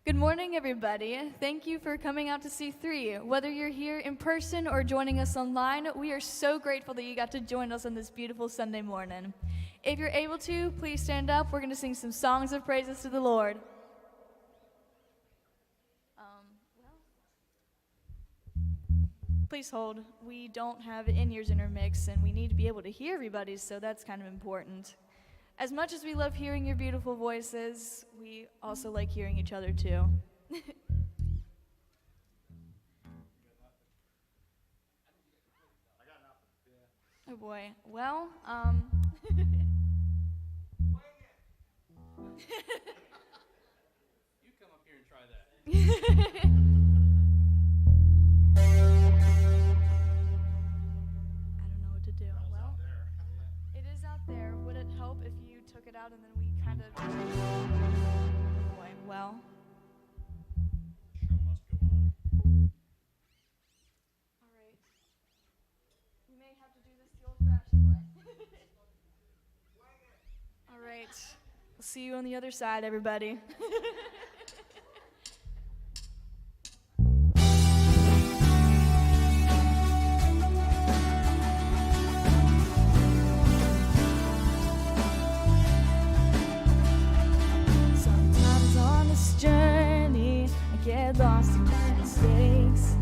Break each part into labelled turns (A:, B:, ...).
A: Good morning, everybody. Thank you for coming out to C3. Whether you're here in person or joining us online, we are so grateful that you got to join us on this beautiful Sunday morning. If you're able to, please stand up. We're going to sing some songs of praises to the Lord. Please hold. We don't have in-ears intermix, and we need to be able to hear everybody, so that's kind of important. As much as we love hearing your beautiful voices, we also like hearing each other too. Oh boy. Well,
B: You come up here and try that.
A: I don't know what to do. Well, it is out there. Would it help if you took it out and then we kind of... Oh boy. Well.
B: Show must go on.
A: All right. We may have to do this the old-fashioned way. All right. We'll see you on the other side, everybody. Sometimes on this journey, I get lost in my mistakes.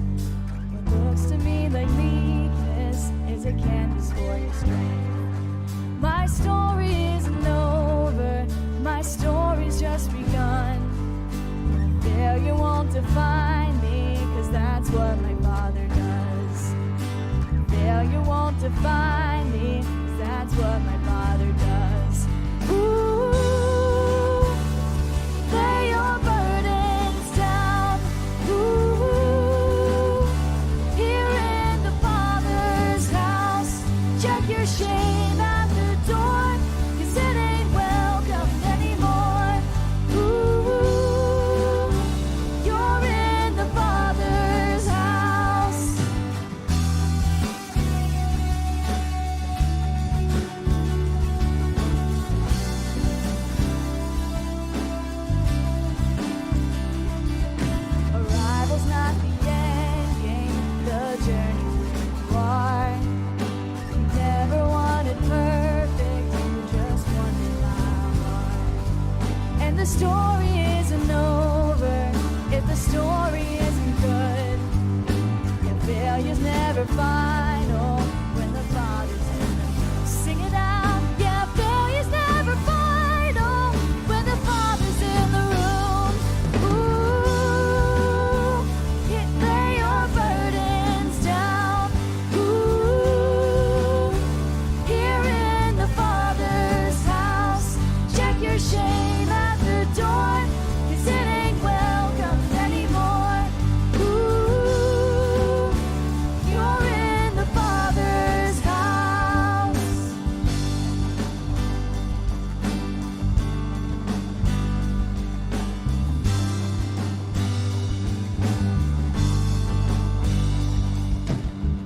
A: What looks to me like weakness is a canvas for your strength. My story isn't over, my story's just begun. Failure won't define me, 'cause that's what my Father does. Failure won't define me, 'cause that's what my Father does. Ooh, lay your burdens down. Ooh, here in the Father's house, check your shame at the door, 'cause it ain't welcome anymore. Ooh, you're in the Father's house. Arrival's not the end game, the journey's where you are. You never wanted perfect, you just wanted my heart. And the story isn't over if the story isn't good. Your failure's never final when the Father's in the room. Sing it out. Yeah, failure's never final when the Father's in the room. Ooh, lay your burdens down. Ooh, here in the Father's house, check your shame at the door, 'cause it ain't welcome anymore. Ooh, you're in the Father's house.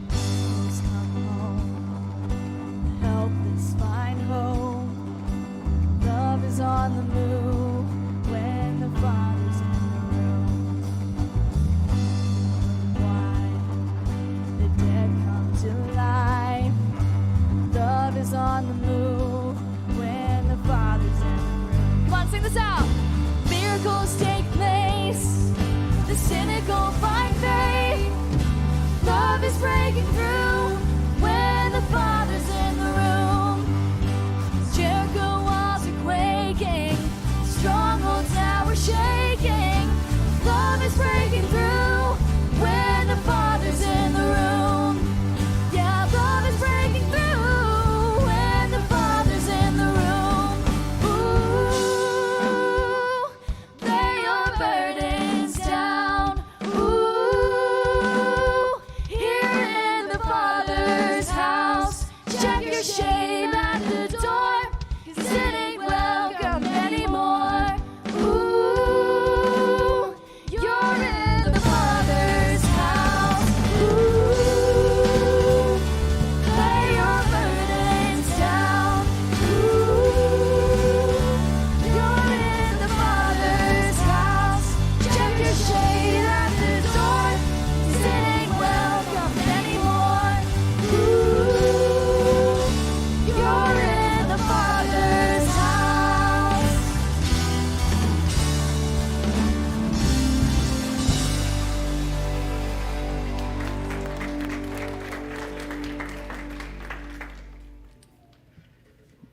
A: Please come home. Helpless find hope. Love is on the move when the Father's in the room. Why the dead come to life. Love is on the move when the Father's in the room. Come on, sing this out. Miracles take place. The cynical find faith. Love is breaking through when the Father's in the room. Jericho walls are quaking, strongholds now are shaking. Love is breaking through when the Father's in the room. Yeah, love is breaking through when the Father's in the room. Ooh, lay your burdens down. Ooh, here in the Father's house, check your shame at the door, 'cause it ain't welcome anymore. Ooh, you're in the Father's house. Ooh, lay your burdens down. Ooh, you're in the Father's house.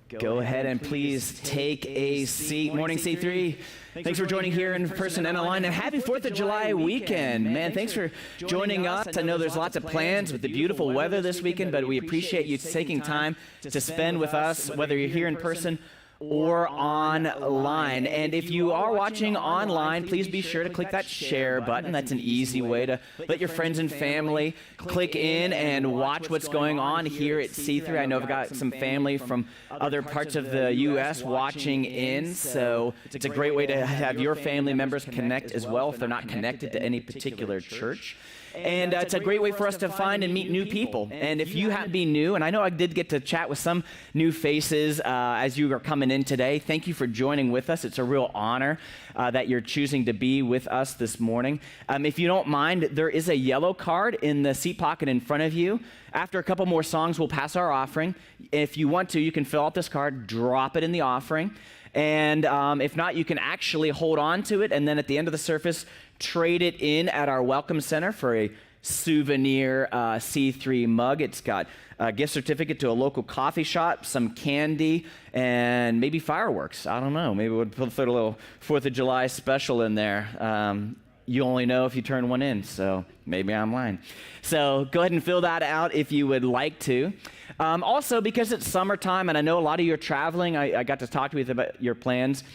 C: Go ahead and please take a seat. Morning, C3. Thanks for joining here in person and online. And happy 4th of July weekend. Man, thanks for joining us. I know there's lots of plans with the beautiful weather this weekend, but we appreciate you taking time to spend with us, whether you're here in person or online. And if you are watching online, please be sure to click that share button. That's an easy way to let your friends and family click in and watch what's going on here at C3. I know I've got some family from other parts of the U.S. watching in, so it's a great way to have your family members connect as well if they're not connected to any particular church. And it's a great way for us to find and meet new people. And if you happen to be new, and I know I did get to chat with some new faces as you are coming in today, thank you for joining with us. It's a real honor that you're choosing to be with us this morning. If you don't mind, there is a yellow card in the seat pocket in front of you. After a couple more songs, we'll pass our offering. If you want to, you can fill out this card, drop it in the offering. And if not, you can actually hold on to it, and then at the end of the service, trade it in at our Welcome Center for a souvenir C3 mug. It's got a gift certificate to a local coffee shop, some candy, and maybe fireworks. I don't know. Maybe we'll put a little 4th of July special in there. You only know if you turn one in, so maybe I'm lying. So go ahead and fill that out if you would like to. Also, because it's summertime, and I know a lot of you are traveling, I got to talk to you about your plans.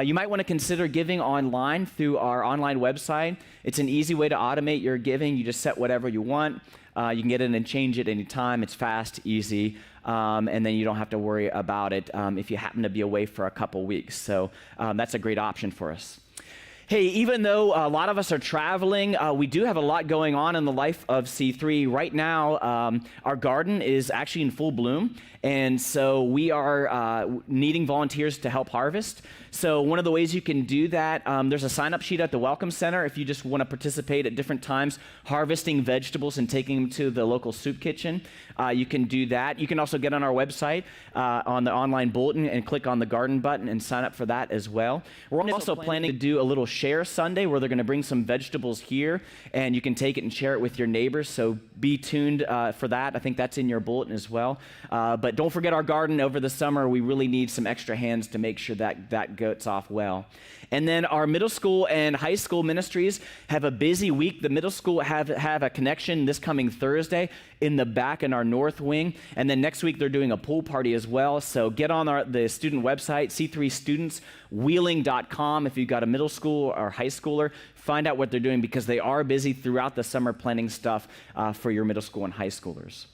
C: You might want to consider giving online through our online website. It's an easy way to automate your giving. You just set whatever you want. You can get in and change it anytime. It's fast, easy, and then you don't have to worry about it if you happen to be away for a couple weeks. So that's a great option for us. Hey, even though a lot of us are traveling, we do have a lot going on in the life of C3. Right now, our garden is actually in full bloom, and so we are needing volunteers to help harvest. So one of the ways you can do that, there's a sign-up sheet at the Welcome Center if you just want to participate at different times, harvesting vegetables and taking them to the local soup kitchen. You can do that. You can also get on our website on the online bulletin and click on the garden button and sign up for that as well. We're also planning to do a little Share Sunday where they're going to bring some vegetables here, and you can take it and share it with your neighbors. So be tuned for that. I think that's in your bulletin as well. But don't forget our garden over the summer. We really need some extra hands to make sure that goes off well. And then our middle school and high school ministries have a busy week. The middle school have a connection this coming Thursday in the back in our north wing. And then next week they're doing a pool party as well. So get on the student website, c3studentswheeling.com. If you've got a middle school or high schooler, find out what they're doing because they are busy throughout the summer planning stuff for your middle school and high schoolers.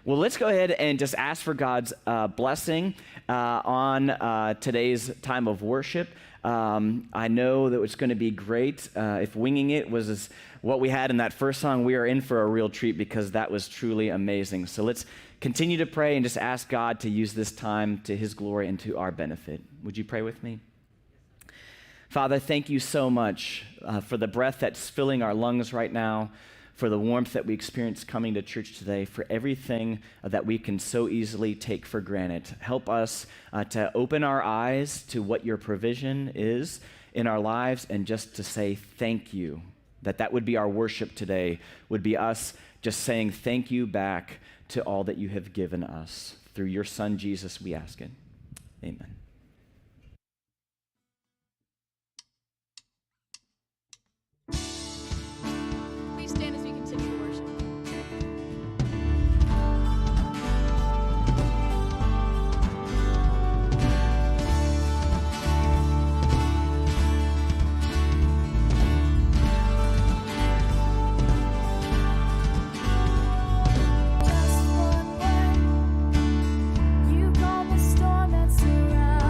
C: Well, let's go ahead and just ask for God's blessing on today's time of worship. I know that it's going to be great. If winging it was what we had in that first song, we are in for a real treat because that was truly amazing. So let's continue to pray and just ask God to use this time to His glory and to our benefit. Would you pray with me? Father, thank you so much for the breath that's filling our lungs right now, for the warmth that we experience coming to church today, for everything that we can so easily take for granted. Help us to open our eyes to what your provision is in our lives and just to say thank you. That would be our worship today, would be us just saying thank you back to all that you have given us. Through your Son, Jesus, we ask it. Amen.
A: Please stand as we continue to worship. Just one word, you calm the storm that surrounds.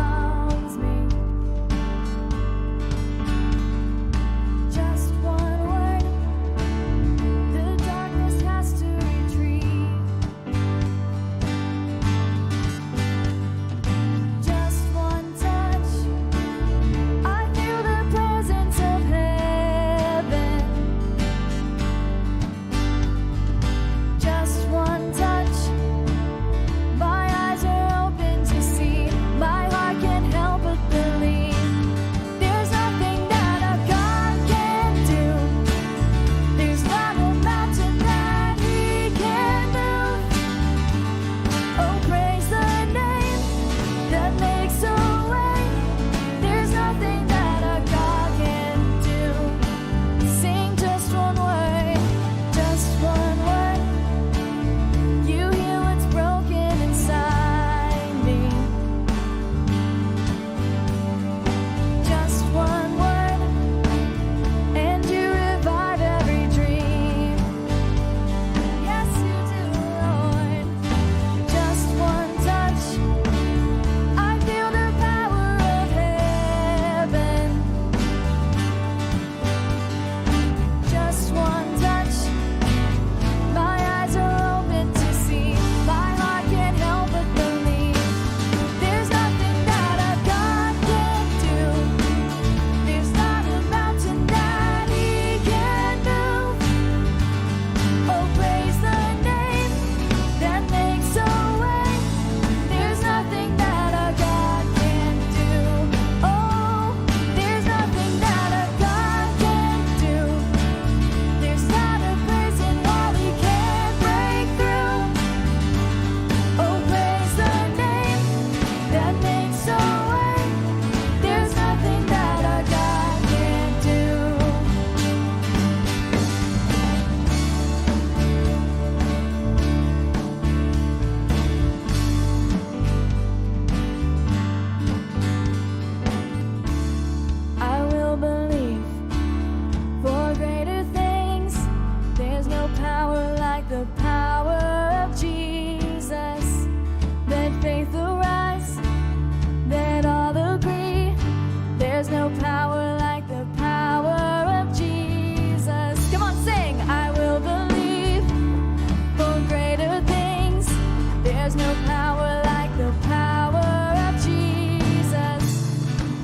A: no power like the power of Jesus.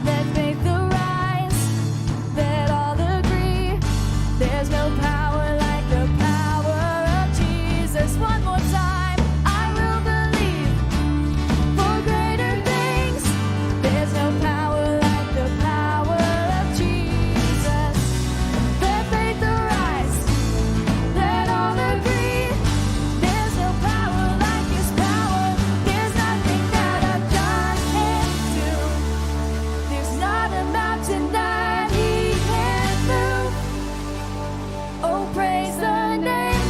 A: Let faith arise, let all agree. There's no power like the power of Jesus. One more time, I will believe for greater things. There's no power like the power of Jesus. Let faith arise, let all agree. There's no power like His power. There's nothing that our God can't do. There's not a mountain that He can't move. Oh, praise the name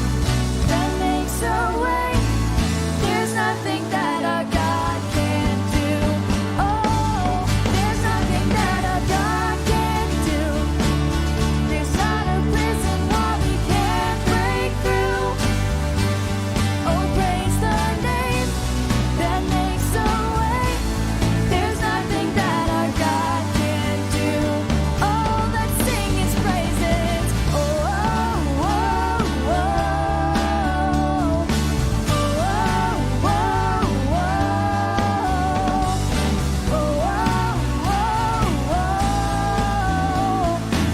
A: that makes a way. There's nothing that our God can't do. Oh, there's nothing that our God can't do. There's not a prison wall He can't break through. Oh, praise the name that makes a way. There's nothing that our God can't do. Oh, let's sing His praises. Oh, oh, oh, oh.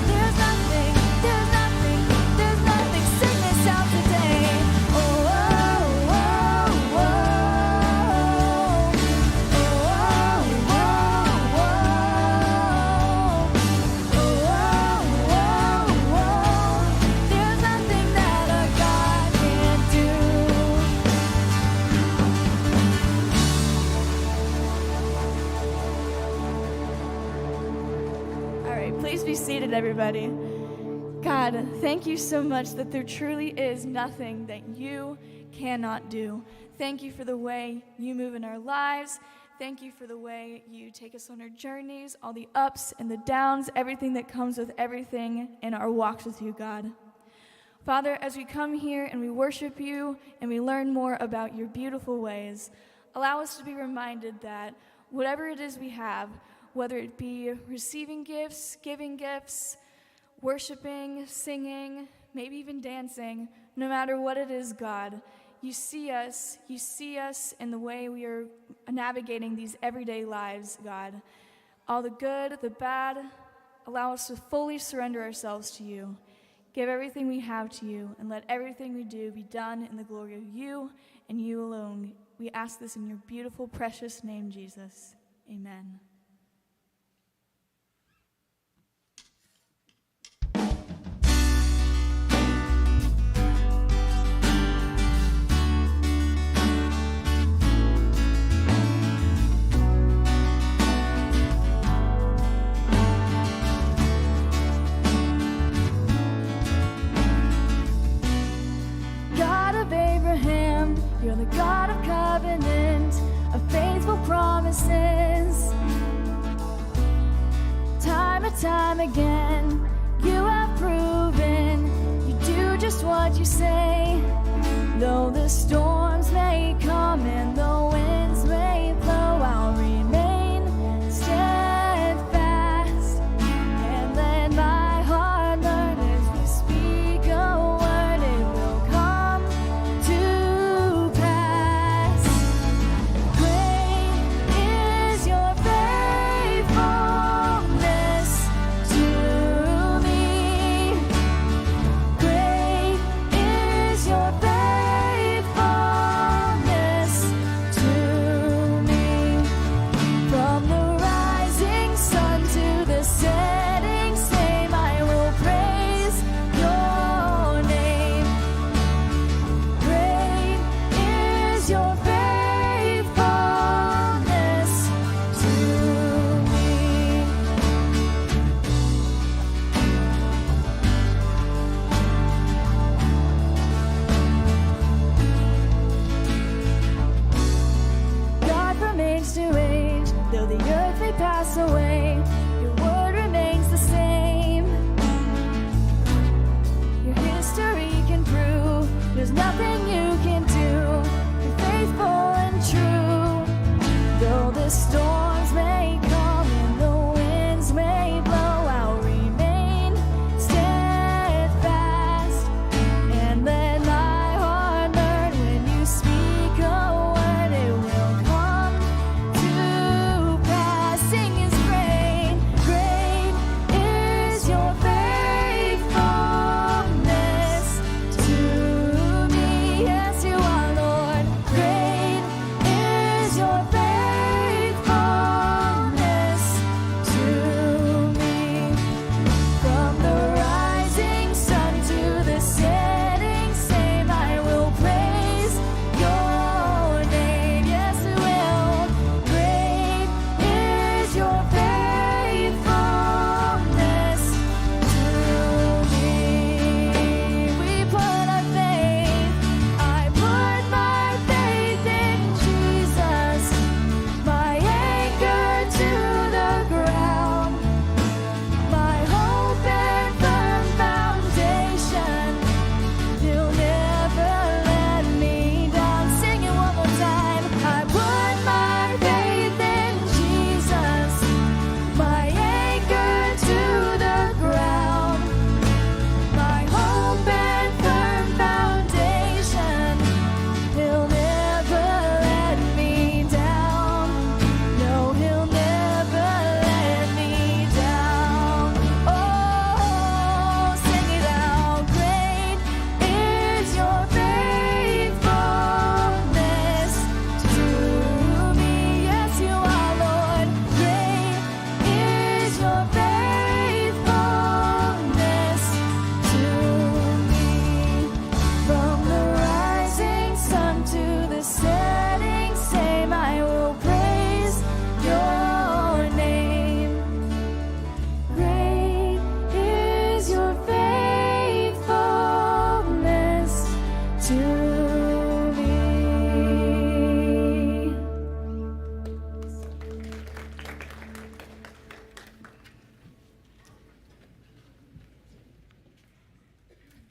A: There's nothing, sickness out today. There's nothing that our God can't do. All right, please be seated, everybody. God, thank you so much that there truly is nothing that you cannot do. Thank you for the way you move in our lives. Thank you for the way you take us on our journeys, all the ups and the downs, everything that comes with everything in our walks with you, God. Father, as we come here and we worship you and we learn more about your beautiful ways, allow us to be reminded that whatever it is we have, whether it be receiving gifts, giving gifts, worshiping, singing, maybe even dancing, no matter what it is, God, you see us in the way we are navigating these everyday lives, God. All the good, the bad, allow us to fully surrender ourselves to you. Give everything we have to you, and let everything we do be done in the glory of you and you alone. We ask this in your beautiful, precious name, Jesus. Amen. God of Abraham, you're the God of covenant, of faithful promises. Time and time again, you have proven you do just what you say. Though the storms may come and the winds may blow, I'll remain steadfast and let my heart learn as we speak a word, it will come to pass. Great is your faithfulness to me. Great is your faithfulness to me. From the rising sun to the setting same, I will praise your name. Great is your faithfulness to me. God from age to age, though the earth may pass away, your word remains the same. Your history can prove there's nothing you can do. You're faithful and true. Though the storms may come and the winds may blow, I'll remain steadfast and let my heart learn when you speak a word, it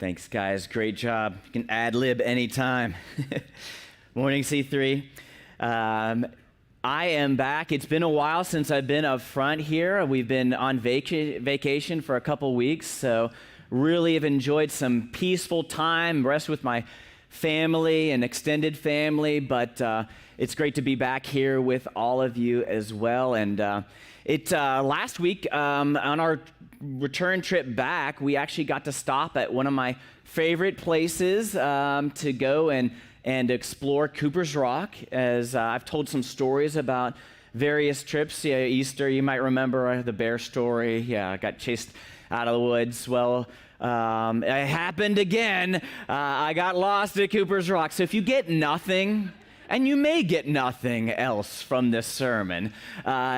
C: Thanks, guys. Great job. You can ad-lib anytime. Morning, C3. I am back. It's been a while since I've been up front here. We've been on vacation for a couple weeks, so really have enjoyed some peaceful time, rest with my family and extended family, but it's great to be back here with all of you as well. And last week on our return trip back, we actually got to stop at one of my favorite places to go and explore Cooper's Rock, as I've told some stories about various trips. Yeah, Easter, you might remember the bear story. Yeah, I got chased out of the woods. Well, it happened again. I got lost at Cooper's Rock. So if you get nothing, and you may get nothing else from this sermon,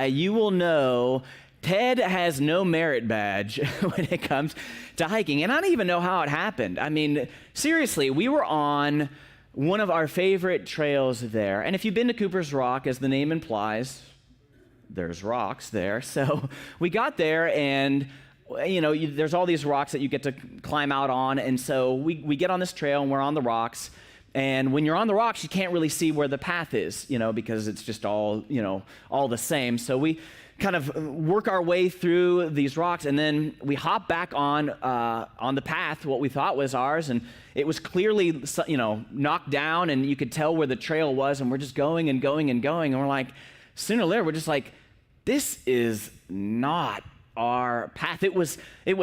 C: you will know Ted has no merit badge when it comes to hiking. And I don't even know how it happened. I mean, seriously, we were on one of our favorite trails there. And if you've been to Cooper's Rock, as the name implies, there's rocks there. So we got there and there's all these rocks that you get to climb out on. And so we get on this trail and we're on the rocks. And when you're on the rocks, you can't really see where the path is, because it's just all the same. So we kind of work our way through these rocks, and then we hop back on the path, what we thought was ours, and it was clearly, knocked down, and you could tell where the trail was, and we're just going and going and going, and we're like, sooner or later, we're just like, this is not our path. It was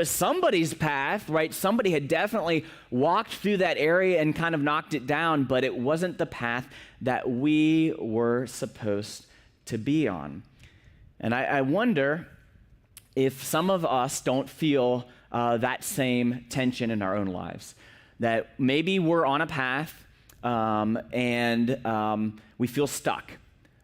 C: somebody's path, right? Somebody had definitely walked through that area and kind of knocked it down, but it wasn't the path that we were supposed to be on. And I wonder if some of us don't feel that same tension in our own lives, that maybe we're on a path and we feel stuck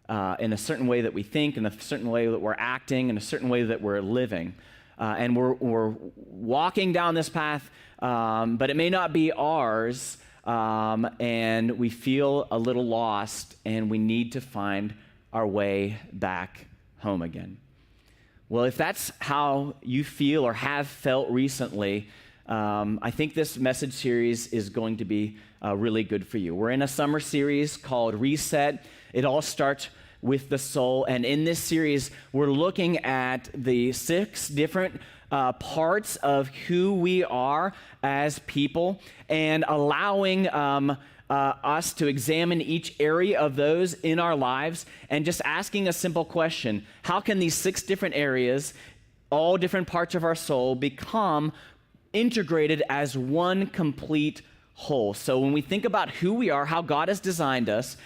C: in a certain way that we think, in a certain way that we're acting, in a certain way that we're living. And we're walking down this path, but it may not be ours, and we feel a little lost, and we need to find our way back home again. Well, if that's how you feel or have felt recently, I think this message series is going to be really good for you. We're in a summer series called Reset. It all starts with the soul, and in this series, we're looking at the 6 different parts of who we are as people and allowing us to examine each area of those in our lives and just asking a simple question: how can these 6 different areas, all different parts of our soul, become integrated as one complete whole? So when we think about who we are, how God has designed us,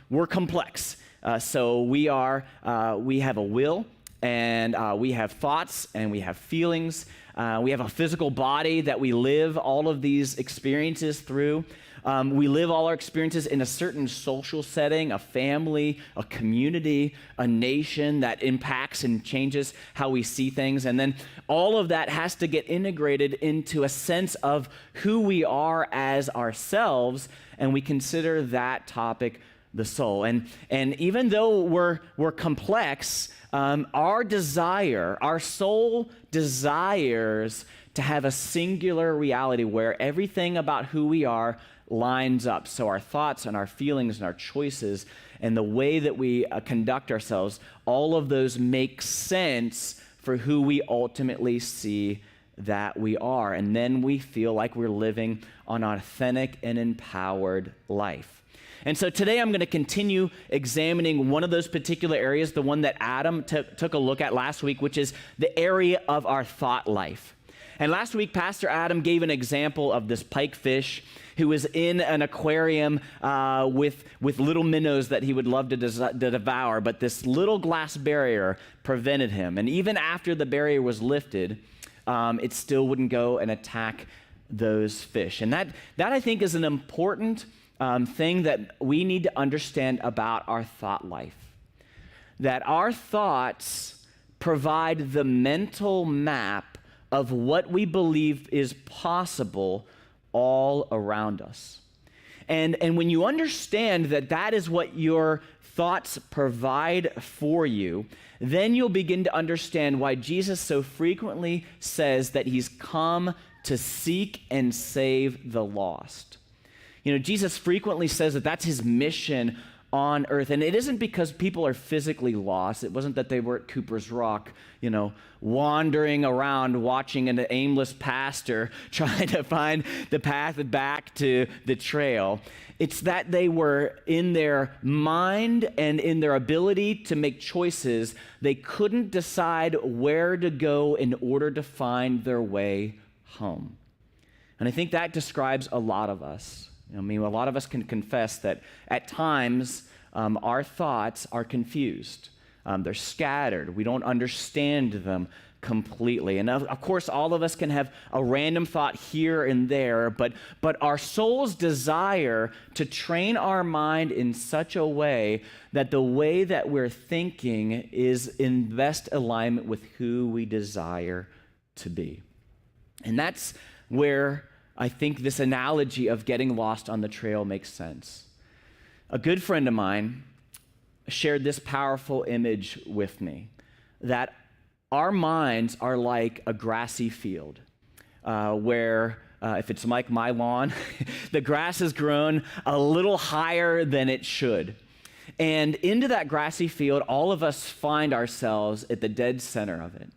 C: we're complex. So we have a will, and we have thoughts, and we have feelings. We have a physical body that we live all of these experiences through. We live all our experiences in a certain social setting, a family, a community, a nation that impacts and changes how we see things. And then all of that has to get integrated into a sense of who we are as ourselves, and we consider that topic the soul. And even though we're complex, our soul desires to have a singular reality where everything about who we are lines up. So our thoughts and our feelings and our choices and the way that we conduct ourselves, all of those make sense for who we ultimately see that we are. And then we feel like we're living an authentic and empowered life. And so today I'm going to continue examining one of those particular areas, the one that Adam took a look at last week, which is the area of our thought life. And last week, Pastor Adam gave an example of this pikefish who was in an aquarium with little minnows that he would love to devour, but this little glass barrier prevented him. And even after the barrier was lifted, it still wouldn't go and attack those fish. And that I think is an important thing that we need to understand about our thought life. That our thoughts provide the mental map of what we believe is possible all around us. And when you understand that that is what your thoughts provide for you, then you'll begin to understand why Jesus so frequently says that he's come to seek and save the lost. You know, Jesus frequently says that that's his mission on earth. And it isn't because people are physically lost. It wasn't that they were at Cooper's Rock, you know, wandering around watching an aimless pastor trying to find the path back to the trail. It's that they were in their mind and in their ability to make choices. They couldn't decide where to go in order to find their way home. And I think that describes a lot of us. I mean, a lot of us can confess that at times our thoughts are confused. They're scattered. We don't understand them completely. And of course, all of us can have a random thought here and there, but our soul's desire to train our mind in such a way that the way that we're thinking is in best alignment with who we desire to be. And that's where I think this analogy of getting lost on the trail makes sense. A good friend of mine shared this powerful image with me, that our minds are like a grassy field where if it's like my lawn, the grass has grown a little higher than it should. And into that grassy field, all of us find ourselves at the dead center of it.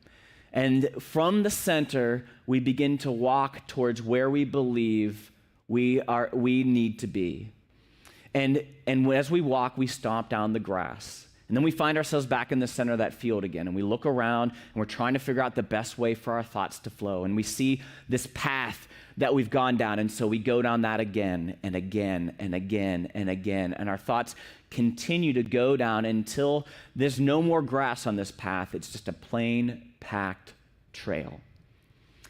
C: And from the center, we begin to walk towards where we believe we need to be. And as we walk, we stomp down the grass. And then we find ourselves back in the center of that field again. And we look around, and we're trying to figure out the best way for our thoughts to flow. And we see this path that we've gone down. And so we go down that again and again and again and again. And our thoughts continue to go down until there's no more grass on this path. It's just a plain packed trail.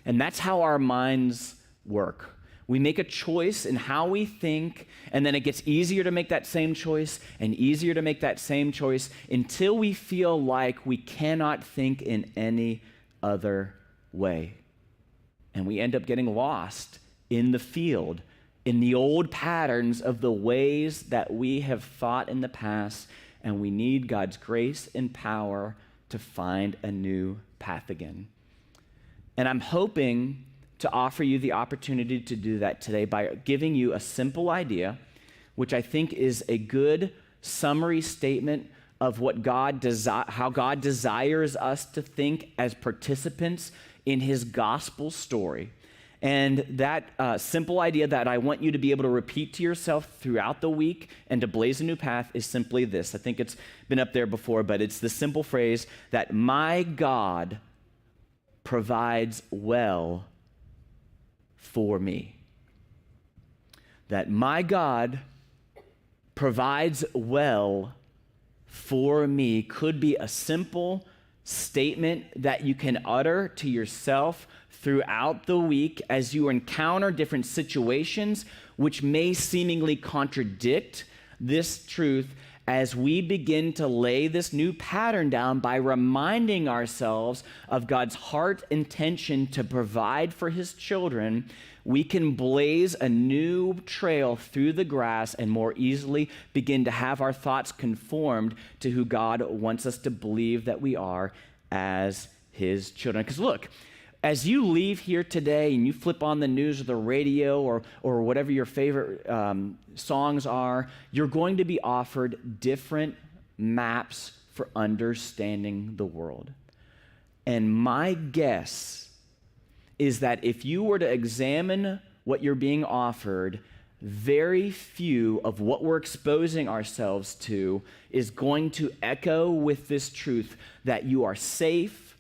C: And that's how our minds work. We make a choice in how we think, and then it gets easier to make that same choice and easier to make that same choice until we feel like we cannot think in any other way. And we end up getting lost in the field, in the old patterns of the ways that we have thought in the past, and we need God's grace and power to find a new path again. And I'm hoping to offer you the opportunity to do that today by giving you a simple idea, which I think is a good summary statement of what how God desires us to think as participants in his gospel story. And that simple idea that I want you to be able to repeat to yourself throughout the week and to blaze a new path is simply this. I think it's been up there before, but it's the simple phrase that my God provides well for me. That my God provides well for me could be a simple statement that you can utter to yourself throughout the week as you encounter different situations which may seemingly contradict this truth, as we begin to lay this new pattern down by reminding ourselves of God's heart intention to provide for his children. We can blaze a new trail through the grass and more easily begin to have our thoughts conformed to who God wants us to believe that we are as his children. Because look, as you leave here today and you flip on the news or the radio or whatever your favorite songs are, you're going to be offered different maps for understanding the world. And my guess is that if you were to examine what you're being offered, very few of what we're exposing ourselves to is going to echo with this truth that you are safe,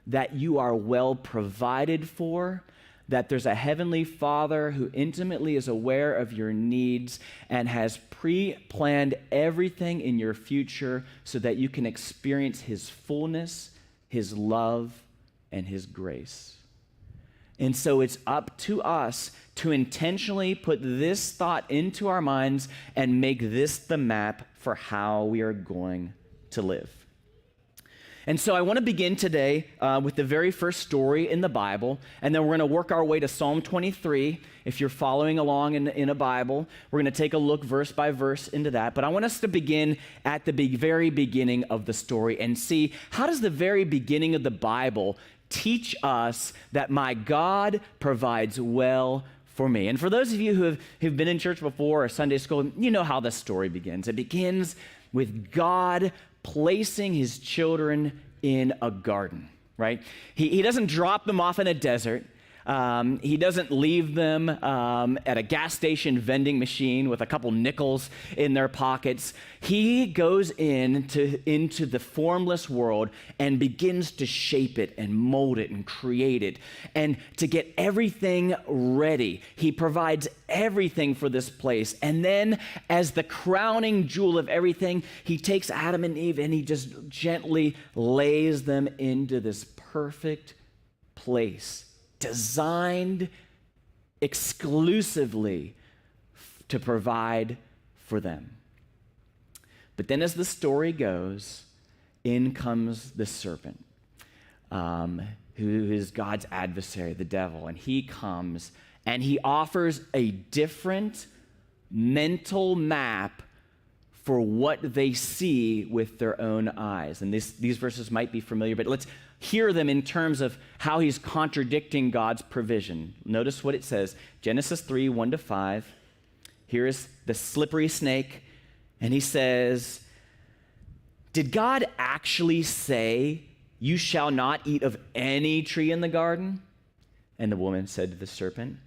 C: that you are well provided for, that there's a heavenly Father who intimately is aware of your needs and has pre-planned everything in your future so that you can experience his fullness, his love, and his grace. And so it's up to us to intentionally put this thought into our minds and make this the map for how we are going to live. And so I want to begin today with the very first story in the Bible, and then we're going to work our way to Psalm 23. If you're following along in a Bible, we're going to take a look verse by verse into that. But I want us to begin at the very beginning of the story and see how does the very beginning of the Bible teach us that my God provides well for me. And for those of you who've been in church before or Sunday school, you know how this story begins. It begins with God placing his children in a garden, right? He doesn't drop them off in a desert. He doesn't leave them at a gas station vending machine with a couple nickels in their pockets. He goes into the formless world and begins to shape it and mold it and create it. And to get everything ready, he provides everything for this place. And then as the crowning jewel of everything, he takes Adam and Eve and he just gently lays them into this perfect place, designed exclusively to provide for them. But then as the story goes, in comes the serpent, who is God's adversary, the devil. And he comes and he offers a different mental map for what they see with their own eyes. And these verses might be familiar, but let's hear them in terms of how he's contradicting God's provision. Notice what it says, Genesis 3, 1-5. Here is the slippery snake, and he says, did God actually say, you shall not eat of any tree in the garden? And the woman said to the serpent,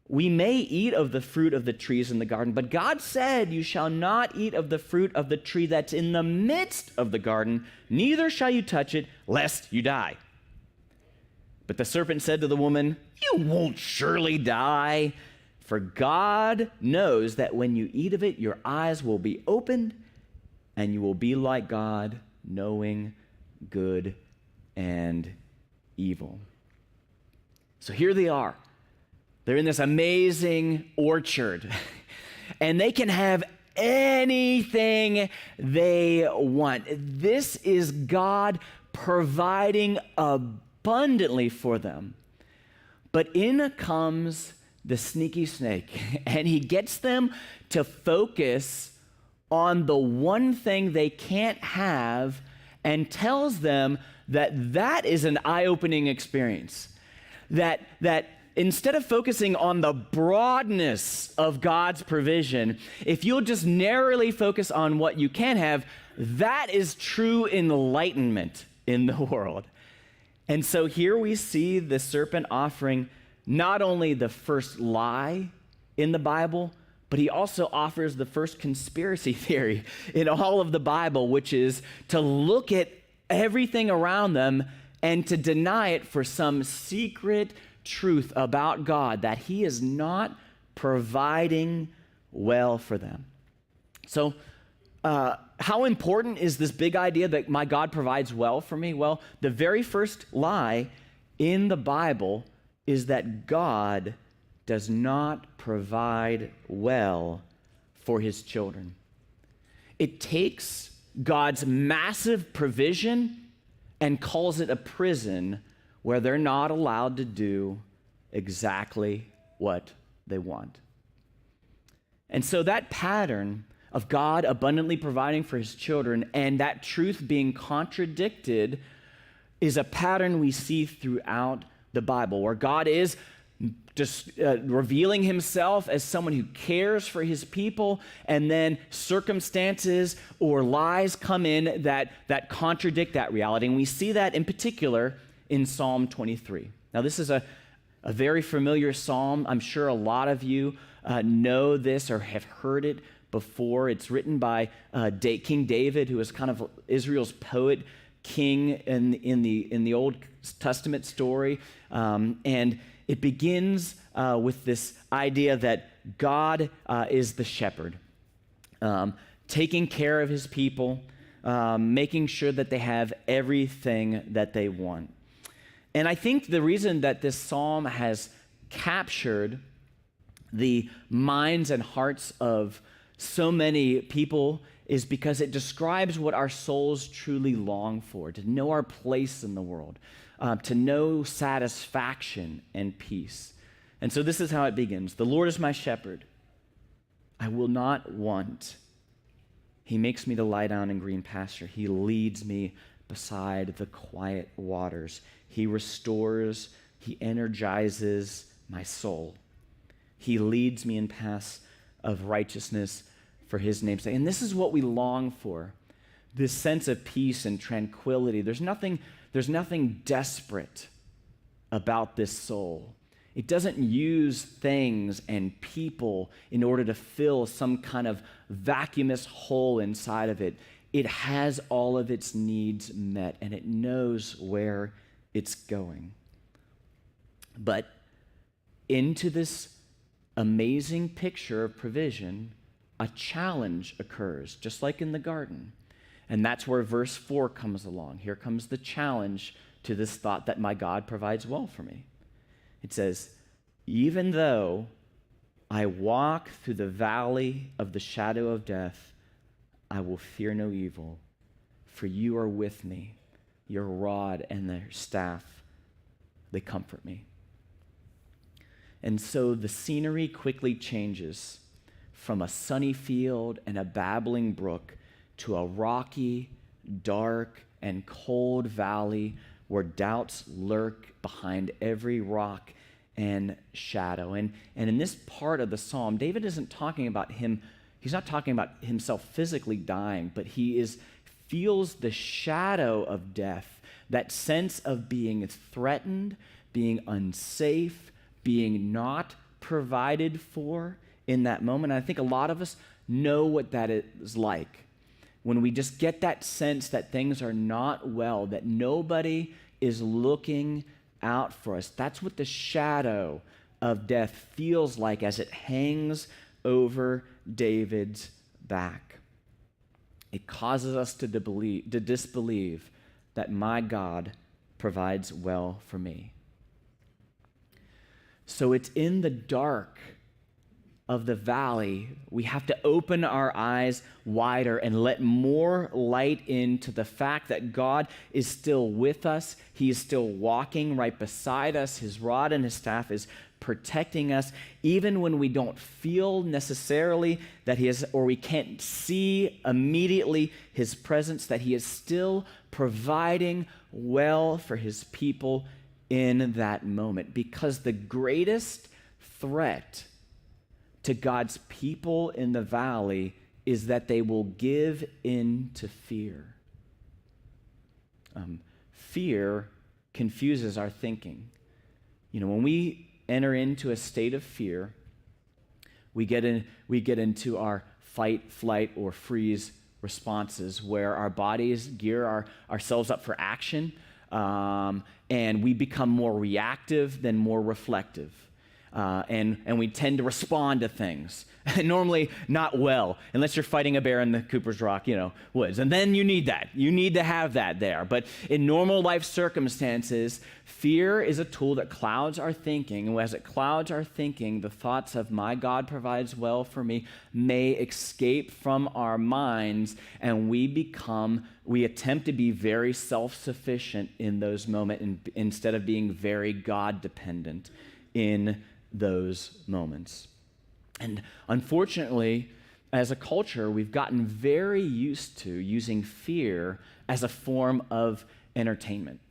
C: we may eat of the fruit of the trees in the garden, but God said, you shall not eat of the fruit of the tree that's in the midst of the garden, neither shall you touch it, lest you die. But the serpent said to the woman, you won't surely die, for God knows that when you eat of it, your eyes will be opened, and you will be like God, knowing good and evil. So here they are. They're in this amazing orchard, and they can have anything they want. This is God providing abundantly for them. But in comes the sneaky snake, and he gets them to focus on the one thing they can't have and tells them that is an eye-opening experience. That instead of focusing on the broadness of God's provision, if you'll just narrowly focus on what you can have, that is true enlightenment in the world. And so here we see the serpent offering not only the first lie in the Bible, but he also offers the first conspiracy theory in all of the Bible, which is to look at everything around them and to deny it for some secret truth about God, that he is not providing well for them. So how important is this big idea that my God provides well for me? Well, the very first lie in the Bible is that God does not provide well for his children. It takes God's massive provision and calls it a prison where they're not allowed to do exactly what they want. And so that pattern of God abundantly providing for his children and that truth being contradicted is a pattern we see throughout the Bible, where God is just revealing himself as someone who cares for his people, and then circumstances or lies come in that contradict that reality. And we see that in particular in Psalm 23. Now, this is a very familiar psalm. I'm sure a lot of you know this or have heard it before. It's written by King David, who is kind of Israel's poet king in the Old Testament story. And it begins with this idea that God is the shepherd, taking care of his people, making sure that they have everything that they want. And I think the reason that this psalm has captured the minds and hearts of so many people is because it describes what our souls truly long for, to know our place in the world, to know satisfaction and peace. And so this is how it begins. The Lord is my shepherd. I will not want. He makes me to lie down in green pasture. He leads me beside the quiet waters. He restores, he energizes my soul. He leads me in paths of righteousness for his name's sake. And this is what we long for, this sense of peace and tranquility. There's nothing desperate about this soul. It doesn't use things and people in order to fill some kind of vacuumous hole inside of it. It has all of its needs met, and it knows where it's going. But into this amazing picture of provision, a challenge occurs, just like in the garden. And that's where verse 4 comes along. Here comes the challenge to this thought that my God provides well for me. It says, even though I walk through the valley of the shadow of death, I will fear no evil, for you are with me. Your rod and their staff, they comfort me. And so the scenery quickly changes from a sunny field and a babbling brook to a rocky, dark, and cold valley where doubts lurk behind every rock and shadow. And in this part of the psalm, David isn't talking about he's not talking about himself physically dying, but he feels the shadow of death, that sense of being threatened, being unsafe, being not provided for in that moment. And I think a lot of us know what that is like. When we just get that sense that things are not well, that nobody is looking out for us. That's what the shadow of death feels like as it hangs over David's back. It causes us to disbelieve that my God provides well for me. So it's in the dark of the valley, we have to open our eyes wider and let more light into the fact that God is still with us. He is still walking right beside us. His rod and his staff is protecting us, even when we don't feel necessarily that he is, or we can't see immediately his presence, that he is still providing well for his people in that moment. Because the greatest threat to God's people in the valley is that they will give in to fear. Fear confuses our thinking. When we enter into a state of fear, we get into our fight, flight, or freeze responses where our bodies gear ourselves up for action, and we become more reactive than more reflective. And we tend to respond to things, normally not well, unless you're fighting a bear in the Cooper's Rock, woods. And then you need that. You need to have that there. But in normal life circumstances, fear is a tool that clouds our thinking. And as it clouds our thinking, the thoughts of my God provides well for me may escape from our minds, and we attempt to be very self-sufficient in those moments instead of being very God-dependent in those moments. And unfortunately, as a culture, we've gotten very used to using fear as a form of entertainment.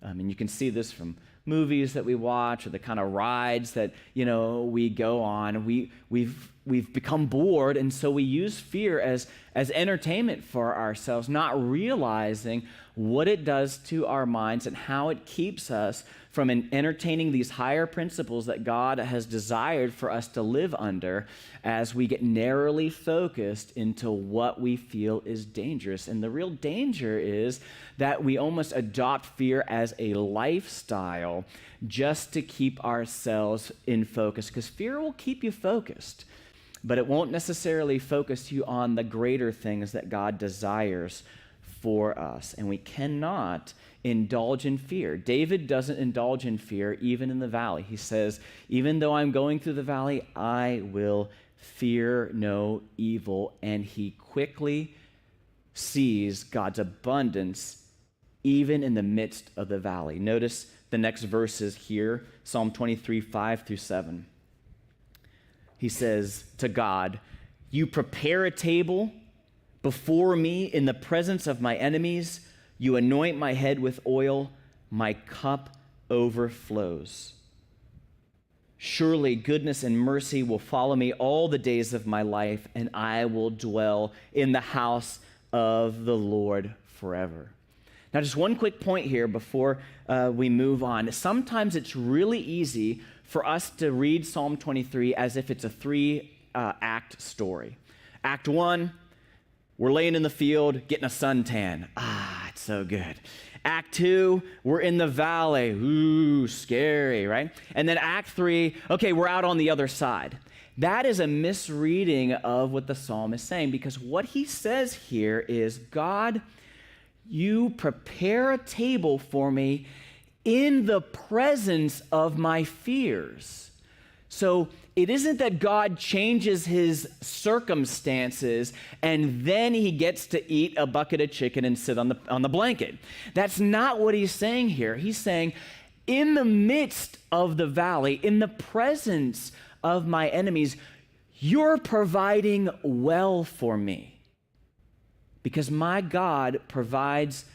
C: And you can see this from movies that we watch or the kind of rides that we go on. We've become bored, and so we use fear as entertainment for ourselves, not realizing what it does to our minds and how it keeps us from entertaining these higher principles that God has desired for us to live under as we get narrowly focused into what we feel is dangerous. And the real danger is that we almost adopt fear as a lifestyle just to keep ourselves in focus, because fear will keep you focused, but it won't necessarily focus you on the greater things that God desires for us. And we cannot indulge in fear. David doesn't indulge in fear even in the valley. He says, even though I'm going through the valley, I will fear no evil. And he quickly sees God's abundance even in the midst of the valley. Notice the next verses here, Psalm 23, 5-7. He says to God, you prepare a table before me in the presence of my enemies. You anoint my head with oil, my cup overflows. Surely goodness and mercy will follow me all the days of my life, and I will dwell in the house of the Lord forever. Now, just one quick point here before we move on. Sometimes it's really easy for us to read Psalm 23 as if it's a three-act story. Act 1, we're laying in the field, getting a suntan. It's so good. Act 2, we're in the valley. Ooh, scary, right? And then Act 3, okay, we're out on the other side. That is a misreading of what the psalm is saying, because what he says here is, God, you prepare a table for me in the presence of my fears. So it isn't that God changes his circumstances and then he gets to eat a bucket of chicken and sit on the blanket. That's not what he's saying here. He's saying, in the midst of the valley, in the presence of my enemies, you're providing well for me. Because my God provides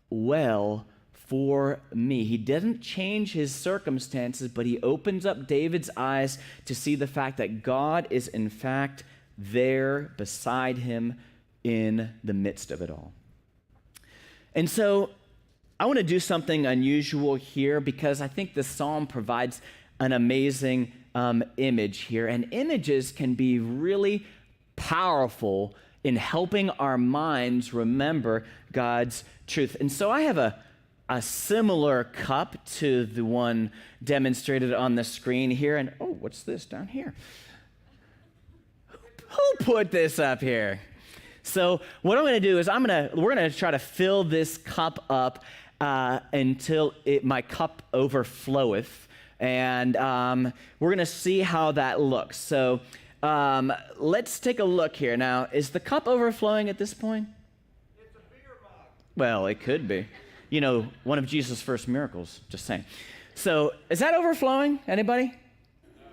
C: well for me. He doesn't change his circumstances, but he opens up David's eyes to see the fact that God is in fact there beside him in the midst of it all. And so I want to do something unusual here, because I think the psalm provides an amazing image here. And images can be really powerful in helping our minds remember God's truth. And so I have a similar cup to the one demonstrated on the screen here. And oh, what's this down here? Who put this up here? So what I'm going to do is we're going to try to fill this cup up until my cup overfloweth. And we're going to see how that looks. So let's take a look here. Now, is the cup overflowing at this point?
B: It's a bigger mug.
C: Well, it could be. You know, one of Jesus' first miracles, just saying. So is that overflowing? Anybody?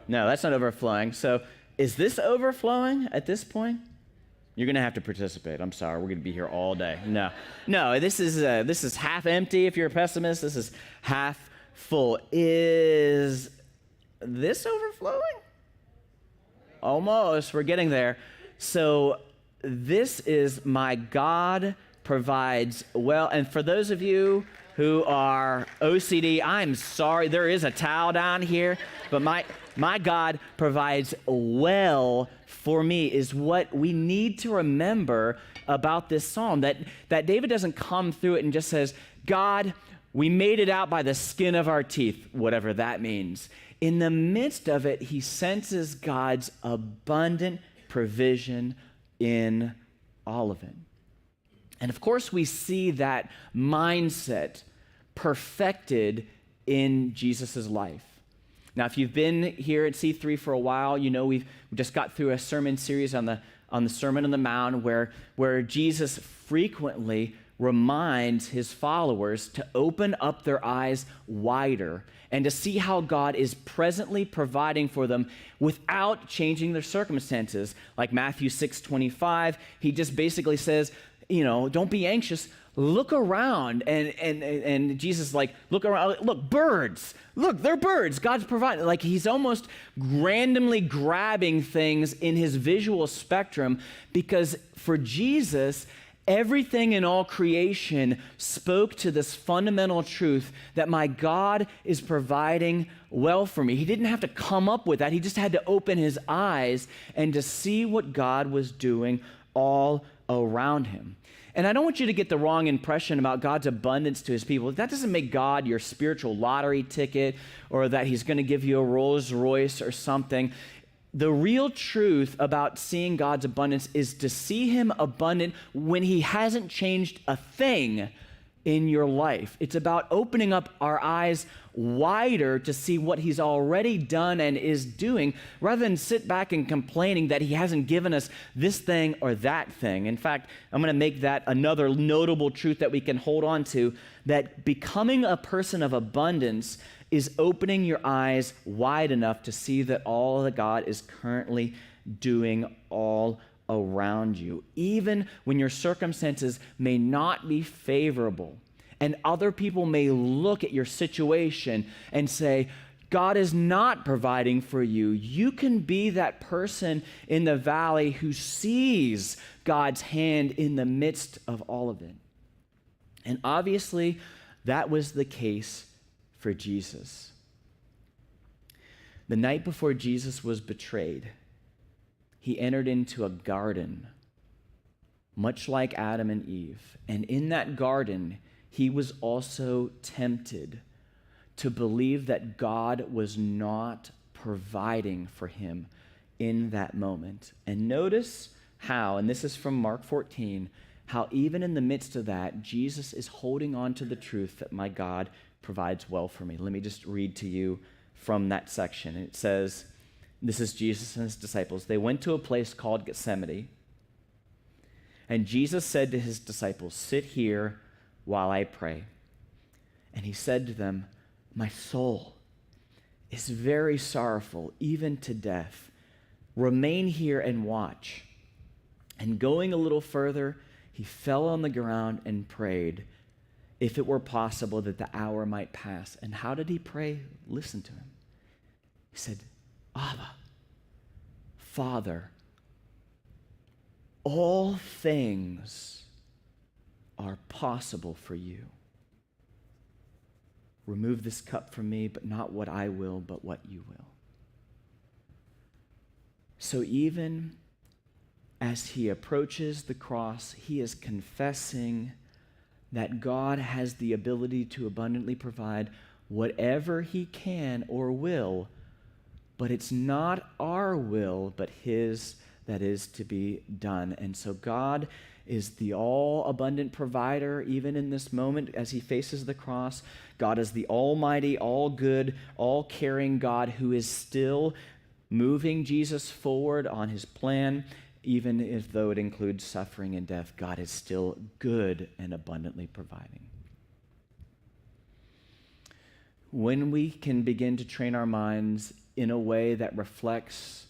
C: No, that's not overflowing. So is this overflowing at this point? You're going to have to participate. I'm sorry. We're going to be here all day. No, this is half empty if you're a pessimist. This is half full. Is this overflowing? Almost. We're getting there. So this is my God provides well. And for those of you who are OCD, I'm sorry. There is a towel down here. But my God provides well for me is what we need to remember about this psalm. That David doesn't come through it and just says, God, we made it out by the skin of our teeth, whatever that means. In the midst of it, he senses God's abundant provision in all of it. And of course, we see that mindset perfected in Jesus' life. Now, if you've been here at C3 for a while, you know we just got through a sermon series on the Sermon on the Mount where Jesus frequently reminds his followers to open up their eyes wider and to see how God is presently providing for them without changing their circumstances. Like Matthew 6:25, he just basically says, don't be anxious. Look around. And Jesus is like, look around. Look, birds. Look, they're birds. God's providing. Like he's almost randomly grabbing things in his visual spectrum, because for Jesus, everything in all creation spoke to this fundamental truth that my God is providing well for me. He didn't have to come up with that. He just had to open his eyes and to see what God was doing all around him. And I don't want you to get the wrong impression about God's abundance to his people. That doesn't make God your spiritual lottery ticket, or that he's going to give you a Rolls Royce or something. The real truth about seeing God's abundance is to see him abundant when he hasn't changed a thing in your life. It's about opening up our eyes wider to see what he's already done and is doing, rather than sit back and complaining that he hasn't given us this thing or that thing. In fact, I'm going to make that another notable truth that we can hold on to, that becoming a person of abundance is opening your eyes wide enough to see that all that God is currently doing all around you, even when your circumstances may not be favorable. And other people may look at your situation and say, God is not providing for you. You can be that person in the valley who sees God's hand in the midst of all of it. And obviously, that was the case for Jesus. The night before Jesus was betrayed, he entered into a garden, much like Adam and Eve. And in that garden, he was also tempted to believe that God was not providing for him in that moment. And notice how, and this is from Mark 14, how even in the midst of that, Jesus is holding on to the truth that my God provides well for me. Let me just read to you from that section. It says, this is Jesus and his disciples. They went to a place called Gethsemane, and Jesus said to his disciples, sit here while I pray. And he said to them, my soul is very sorrowful, even to death. Remain here and watch. And going a little further, he fell on the ground and prayed, if it were possible that the hour might pass. And how did he pray? Listen to him. He said, Abba, Father, all things are possible for you. Remove this cup from me, but not what I will, but what you will. So even as he approaches the cross, he is confessing that God has the ability to abundantly provide whatever he can or will, but it's not our will, but his that is to be done. And so God is the all-abundant provider, even in this moment as he faces the cross. God is the almighty, all-good, all-caring God who is still moving Jesus forward on his plan, even if though it includes suffering and death. God is still good and abundantly providing. When we can begin to train our minds in a way that reflects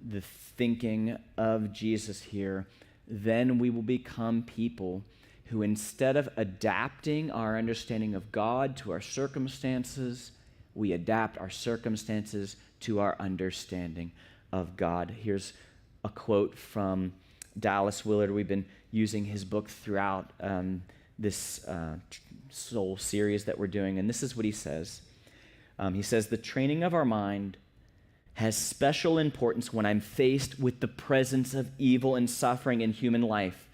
C: the thinking of Jesus here, then we will become people who, instead of adapting our understanding of God to our circumstances, we adapt our circumstances to our understanding of God. Here's a quote from Dallas Willard. We've been using his book throughout this soul series that we're doing, and this is what he says. He says, the training of our mind has special importance when I'm faced with the presence of evil and suffering in human life.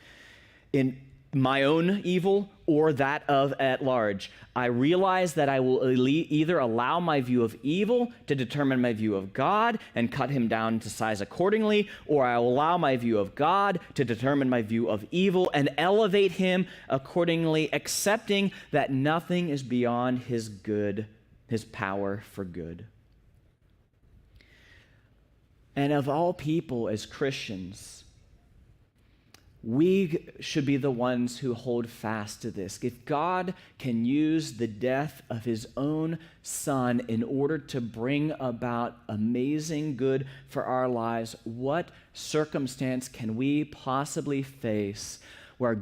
C: In my own evil or that of at large, I realize that I will either allow my view of evil to determine my view of God and cut him down to size accordingly, or I will allow my view of God to determine my view of evil and elevate him accordingly, accepting that nothing is beyond his good, his power for good. And of all people, as Christians, we should be the ones who hold fast to this. If God can use the death of his own son in order to bring about amazing good for our lives, what circumstance can we possibly face where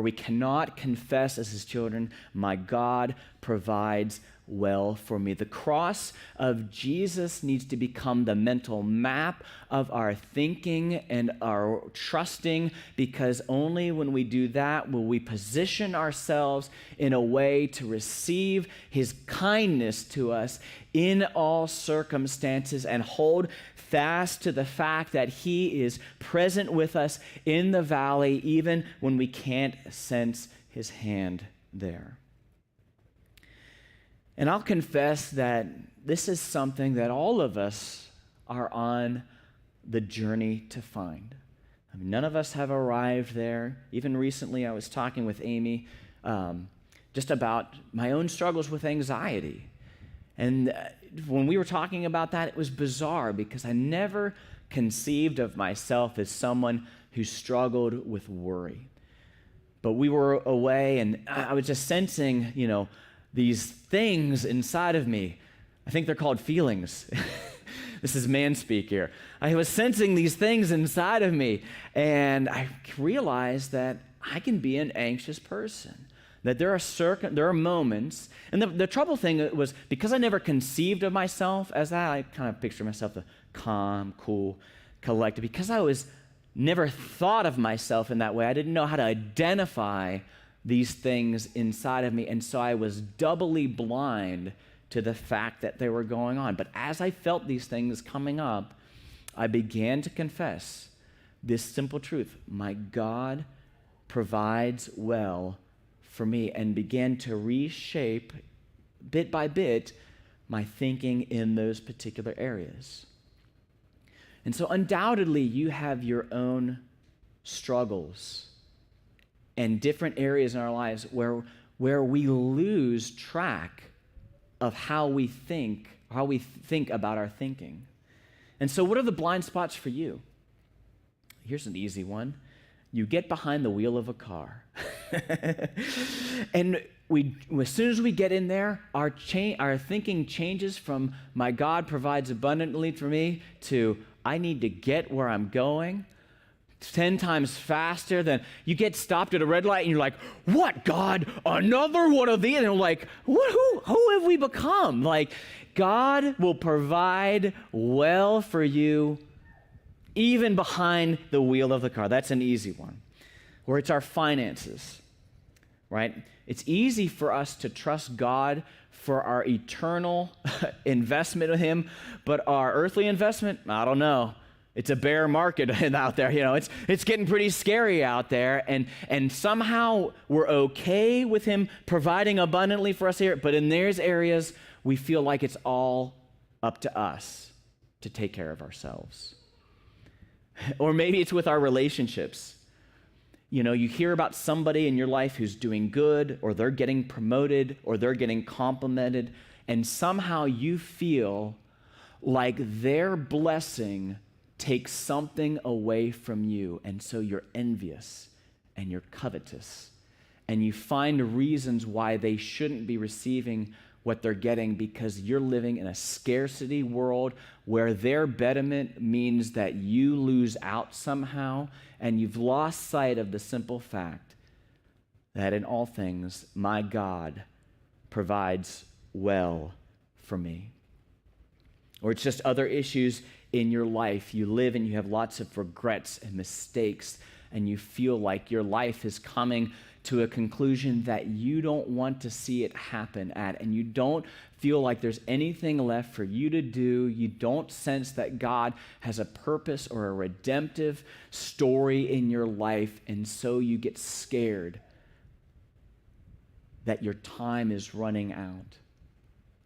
C: we cannot confess as his children, my God provides well for me? The cross of Jesus needs to become the mental map of our thinking and our trusting, because only when we do that will we position ourselves in a way to receive his kindness to us in all circumstances and hold fast to the fact that he is present with us in the valley, even when we can't sense his hand there. And I'll confess that this is something that all of us are on the journey to find. I mean, none of us have arrived there. Even recently, I was talking with Amy just about my own struggles with anxiety. And when we were talking about that, it was bizarre because I never conceived of myself as someone who struggled with worry. But we were away, and I was just sensing, these things inside of me. I think they're called feelings. This is man speak here. I was sensing these things inside of me, and I realized that I can be an anxious person, That there are moments, and the trouble thing was because I never conceived of myself as that, I kind of picture myself as calm, cool, collected. Because I was never thought of myself in that way, I didn't know how to identify these things inside of me, and so I was doubly blind to the fact that they were going on. But as I felt these things coming up, I began to confess this simple truth: my God provides well for me, and began to reshape bit by bit my thinking in those particular areas. And so undoubtedly you have your own struggles and different areas in our lives where we lose track of how we think about our thinking. And so what are the blind spots for you? Here's an easy one. You get behind the wheel of a car. And as soon as we get in there, our thinking changes from my God provides abundantly for me to I need to get where I'm going 10 times faster than you get stopped at a red light and you're like, what, God, another one of these? And you're like, who have we become? Like, God will provide well for you even behind the wheel of the car. That's an easy one. Or it's our finances, right? It's easy for us to trust God for our eternal investment in Him, but our earthly investment, I don't know. It's a bear market out there. It's getting pretty scary out there, and somehow we're okay with Him providing abundantly for us here, but in those areas, we feel like it's all up to us to take care of ourselves. Or maybe it's with our relationships. You hear about somebody in your life who's doing good, or they're getting promoted, or they're getting complimented, and somehow you feel like their blessing takes something away from you, and so you're envious and you're covetous, and you find reasons why they shouldn't be receiving what they're getting because you're living in a scarcity world where their betterment means that you lose out somehow, and you've lost sight of the simple fact that in all things, my God provides well for me. Or it's just other issues in your life. You live and you have lots of regrets and mistakes, and you feel like your life is coming to a conclusion that you don't want to see it happen at, and you don't feel like there's anything left for you to do. You don't sense that God has a purpose or a redemptive story in your life, and so you get scared that your time is running out.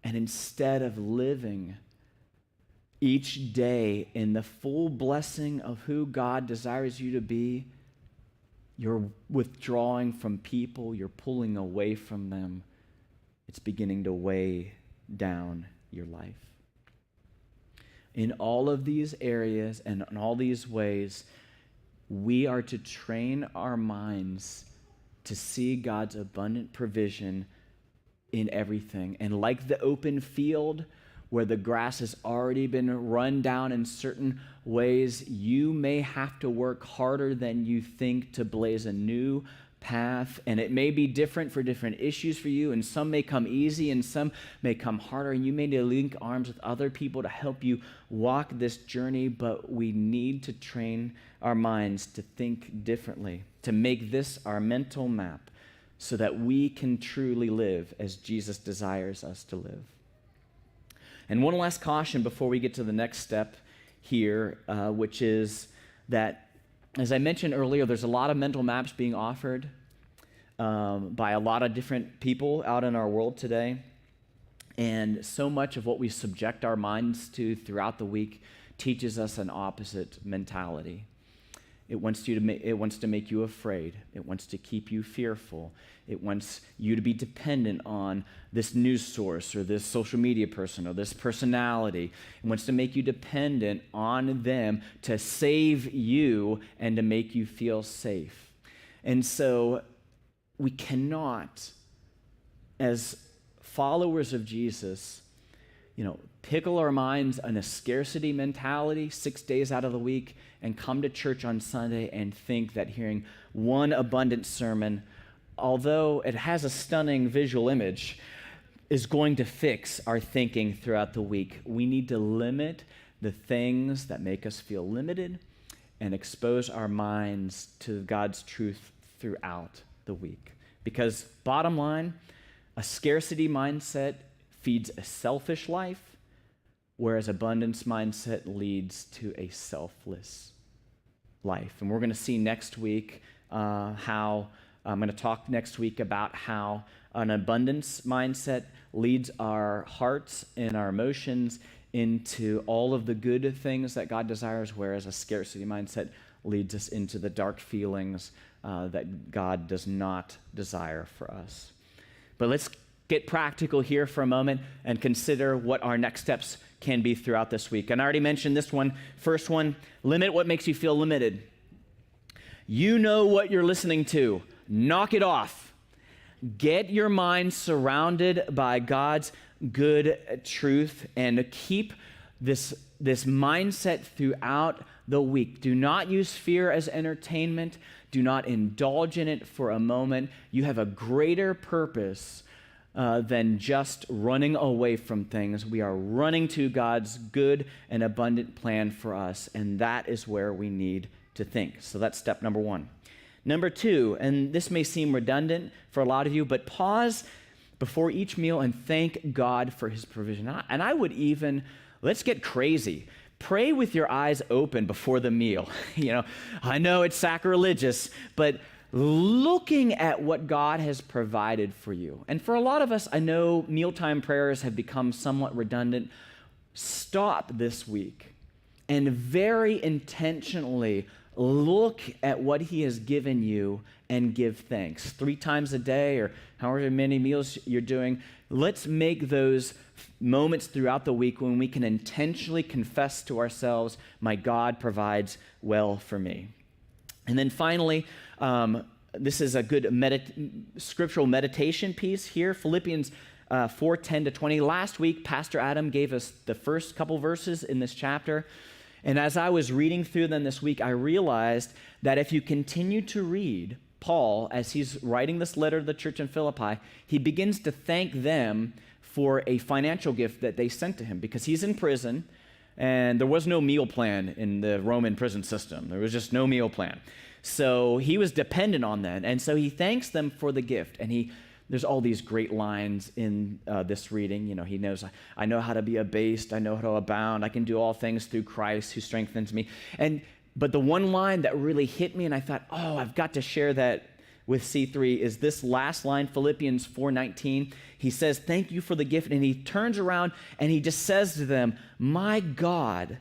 C: And instead of living each day in the full blessing of who God desires you to be, you're withdrawing from people, you're pulling away from them. It's beginning to weigh down your life. In all of these areas and in all these ways, we are to train our minds to see God's abundant provision in everything. And like the open field where the grass has already been run down in certain ways, you may have to work harder than you think to blaze a new path, and it may be different for different issues for you, and some may come easy and some may come harder, and you may need to link arms with other people to help you walk this journey, but we need to train our minds to think differently, to make this our mental map so that we can truly live as Jesus desires us to live. And one last caution before we get to the next step here, which is that, as I mentioned earlier, there's a lot of mental maps being offered by a lot of different people out in our world today. And so much of what we subject our minds to throughout the week teaches us an opposite mentality. It wants to make you afraid. It wants to keep you fearful. It wants you to be dependent on this news source or this social media person or this personality. It wants to make you dependent on them to save you and to make you feel safe. And so we cannot, as followers of Jesus, pickle our minds on a scarcity mentality 6 days out of the week and come to church on Sunday and think that hearing one abundant sermon although it has a stunning visual image, is going to fix our thinking throughout the week. We need to limit the things that make us feel limited and expose our minds to God's truth throughout the week. Because bottom line, a scarcity mindset feeds a selfish life, whereas abundance mindset leads to a selfless life. And we're going to see next week how I'm going to talk next week about how an abundance mindset leads our hearts and our emotions into all of the good things that God desires, whereas a scarcity mindset leads us into the dark feelings that God does not desire for us. But let's get practical here for a moment and consider what our next steps can be throughout this week. And I already mentioned this one. First one, limit what makes you feel limited. You know what you're listening to. Knock it off. Get your mind surrounded by God's good truth and keep this mindset throughout the week. Do not use fear as entertainment. Do not indulge in it for a moment. You have a greater purpose than just running away from things. We are running to God's good and abundant plan for us, and that is where we need to think. So that's step number one. Number two, and this may seem redundant for a lot of you, but pause before each meal and thank God for his provision. And I would even, let's get crazy. Pray with your eyes open before the meal. I know it's sacrilegious, but looking at what God has provided for you. And for a lot of us, I know mealtime prayers have become somewhat redundant. Stop this week and very intentionally look at what he has given you and give thanks. 3 times a day or however many meals you're doing, let's make those moments throughout the week when we can intentionally confess to ourselves, my God provides well for me. And then finally, this is a good scriptural meditation piece here, Philippians 4:10-20. Last week, Pastor Adam gave us the first couple verses in this chapter. And as I was reading through them this week, I realized that if you continue to read Paul, as he's writing this letter to the church in Philippi, he begins to thank them for a financial gift that they sent to him because he's in prison and there was no meal plan in the Roman prison system. There was just no meal plan. So he was dependent on that. And so he thanks them for the gift. And there's all these great lines in this reading. He knows, I know how to be abased. I know how to abound. I can do all things through Christ who strengthens me. But the one line that really hit me, and I thought, I've got to share that with C3, is this last line, Philippians 4:19. He says, thank you for the gift. And he turns around and he just says to them, my God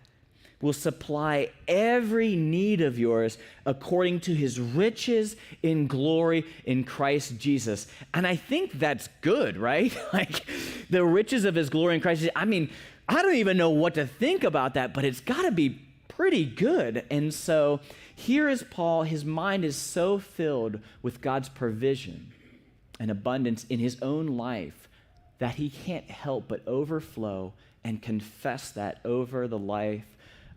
C: will supply every need of yours according to his riches in glory in Christ Jesus. And I think that's good, right? Like the riches of his glory in Christ Jesus. I mean, I don't even know what to think about that, but it's got to be pretty good. And so here is Paul. His mind is so filled with God's provision and abundance in his own life that he can't help but overflow and confess that over the life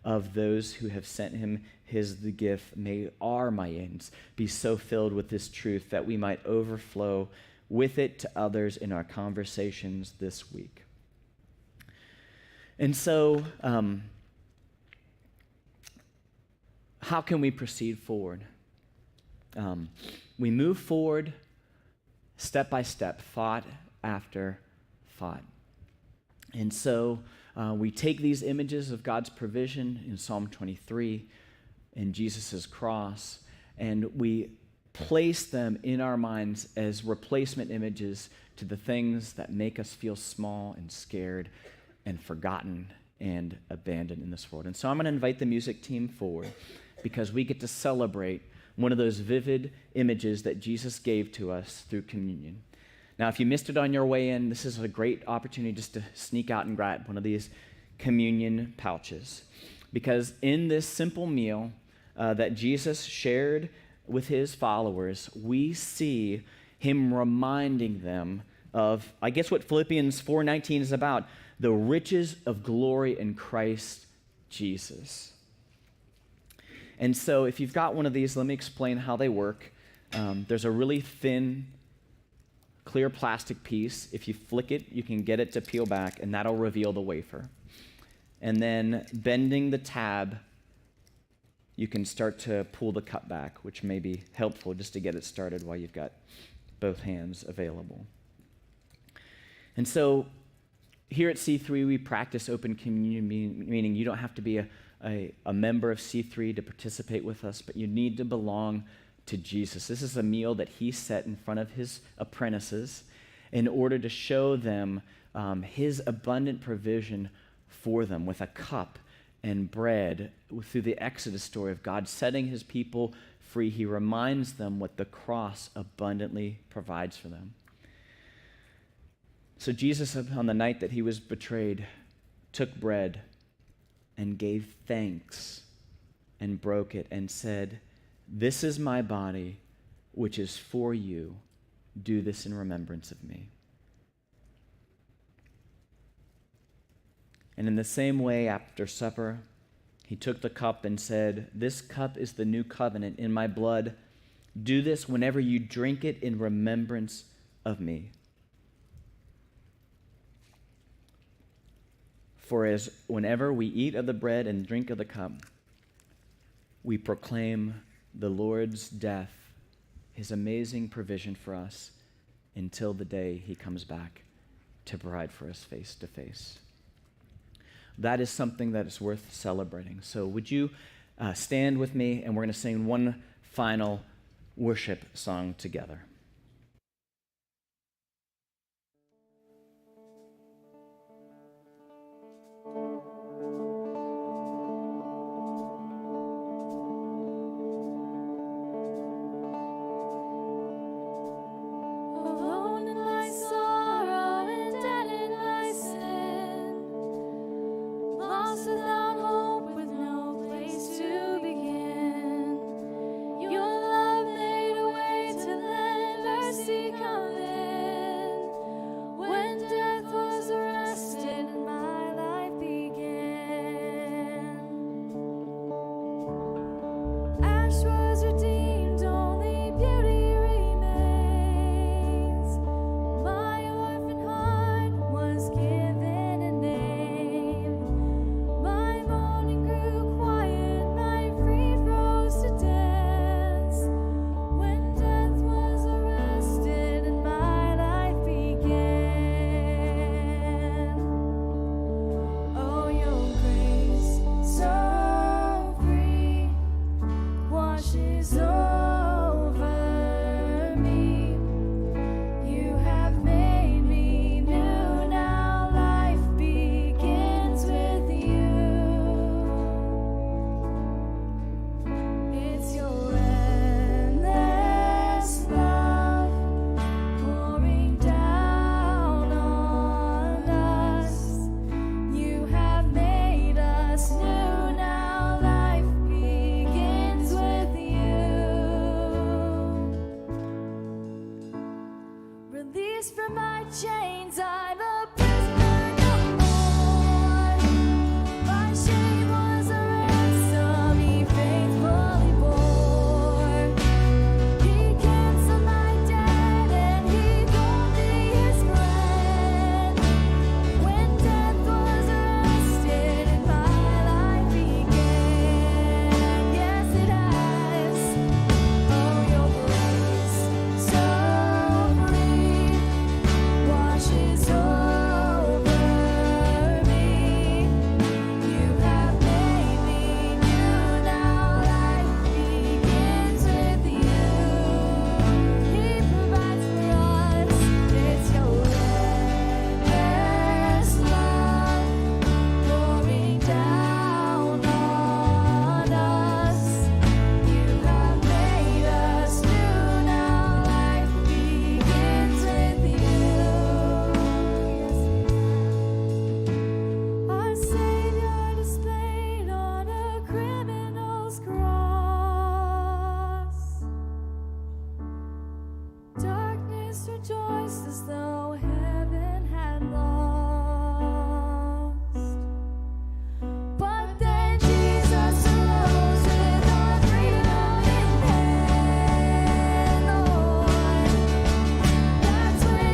C: of those who have sent him the gift. May our minds be so filled with this truth that we might overflow with it to others in our conversations this week. And so, how can we proceed forward? We move forward step by step, thought after thought. And so, we take these images of God's provision in Psalm 23 and Jesus' cross, and we place them in our minds as replacement images to the things that make us feel small and scared and forgotten and abandoned in this world. And so I'm going to invite the music team forward because we get to celebrate one of those vivid images that Jesus gave to us through communion. Now, if you missed it on your way in, this is a great opportunity just to sneak out and grab one of these communion pouches. Because in this simple meal that Jesus shared with his followers, we see him reminding them of, I guess what Philippians 4:19 is about, the riches of glory in Christ Jesus. And so if you've got one of these, let me explain how they work. There's a really thin clear plastic piece. If you flick it, you can get it to peel back, and that'll reveal the wafer. And then bending the tab, you can start to pull the cup back, which may be helpful just to get it started while you've got both hands available. And so here at C3, we practice open communion, meaning you don't have to be a member of C3 to participate with us, but you need to belong to Jesus. This is a meal that he set in front of his apprentices in order to show them his abundant provision for them with a cup and bread. Through the Exodus story of God setting his people free, he reminds them what the cross abundantly provides for them. So Jesus, on the night that he was betrayed, took bread and gave thanks and broke it and said, "This is my body, which is for you. Do this in remembrance of me." And in the same way, after supper, he took the cup and said, "This cup is the new covenant in my blood. Do this whenever you drink it in remembrance of me. For as whenever we eat of the bread and drink of the cup, we proclaim the Lord's death, his amazing provision for us, until the day he comes back to provide for us face to face." That is something that is worth celebrating. So would you stand with me, and we're going to sing one final worship song together.
A: Alone in my sorrow and dead in my sin, lost without hope with no place to begin. Your love made a way to let mercy come in. When death was arrested and my life began. Ash was redeemed, only beauty remains. My orphan heart was given a name. My mourning grew quiet, my freed rose to dance. When death was arrested and my life began. Oh, your grace so free washes over me. You have made me new, now life begins with you. It's your endless love pouring down on us. You have made us new, now life begins with you. Released from my chains, I'm a prisoner no more. My shame was a ransom he faithfully bore. He canceled my debt and he told me his friend. When death was arrested and my life began. Yes, it has. Oh, your grace so free washes over me. You have made me new, now life begins with you. He provides for us. It's your endless love pouring down on us. You have made us new, now life begins with you. Our Savior displayed on a criminal's cross. Darkness rejoiced as though heaven had lost. But then Jesus arose with our freedom in hand, Lord. That's when